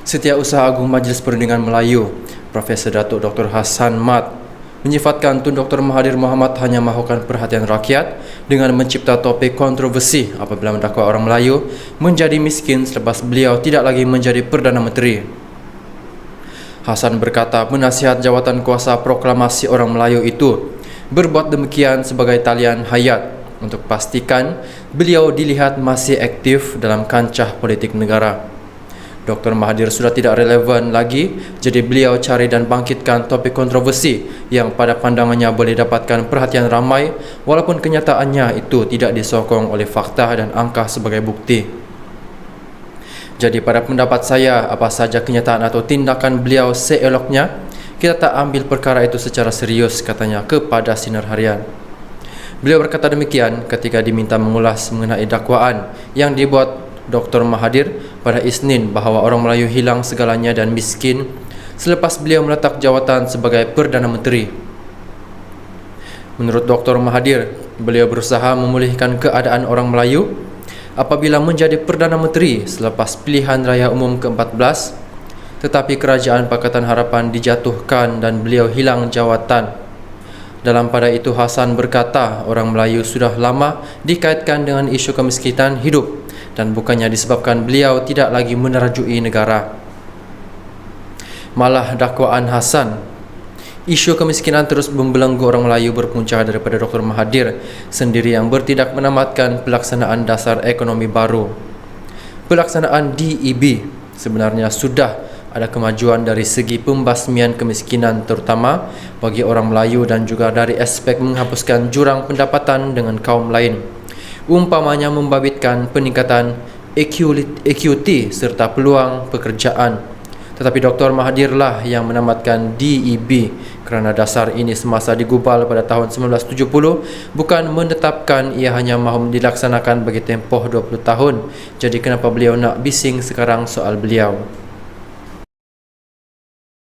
Setiausaha Agung Majlis Perundingan Melayu, Profesor Datuk Dr. Hassan Mat, menyifatkan Tun Dr. Mahathir Mohamad hanya mahukan perhatian rakyat dengan mencipta topik kontroversi apabila mendakwa orang Melayu menjadi miskin selepas beliau tidak lagi menjadi Perdana Menteri. Hassan berkata penasihat jawatan kuasa proklamasi orang Melayu itu berbuat demikian sebagai talian hayat untuk pastikan beliau dilihat masih aktif dalam kancah politik negara. Dr. Mahathir sudah tidak relevan lagi, jadi beliau cari dan bangkitkan topik kontroversi yang pada pandangannya boleh dapatkan perhatian ramai walaupun kenyataannya itu tidak disokong oleh fakta dan angka sebagai bukti. Jadi pada pendapat saya, apa saja kenyataan atau tindakan beliau seeloknya, kita tak ambil perkara itu secara serius, katanya kepada Sinar Harian. Beliau berkata demikian ketika diminta mengulas mengenai dakwaan yang dibuat Dr. Mahathir pada Isnin bahawa orang Melayu hilang segalanya dan miskin selepas beliau meletak jawatan sebagai Perdana Menteri. Menurut Dr. Mahathir, beliau berusaha memulihkan keadaan orang Melayu apabila menjadi Perdana Menteri selepas pilihan raya umum ke-14, tetapi Kerajaan Pakatan Harapan dijatuhkan dan beliau hilang jawatan. Dalam pada itu, Hassan berkata orang Melayu sudah lama dikaitkan dengan isu kemiskinan hidup dan bukannya disebabkan beliau tidak lagi menerajui negara. Malah dakwaan Hassan, isu kemiskinan terus membelenggu orang Melayu berpunca daripada Dr. Mahathir sendiri yang bertindak menamatkan pelaksanaan dasar ekonomi baru. Pelaksanaan DEB sebenarnya sudah ada kemajuan dari segi pembasmian kemiskinan terutama bagi orang Melayu dan juga dari aspek menghapuskan jurang pendapatan dengan kaum lain. Umpamanya membabitkan peningkatan equity serta peluang pekerjaan. Tetapi Dr. Mahathir lah yang menamatkan DEB kerana dasar ini semasa digubal pada tahun 1970 bukan menetapkan, ia hanya mahu dilaksanakan bagi tempoh 20 tahun. Jadi kenapa beliau nak bising sekarang soal beliau?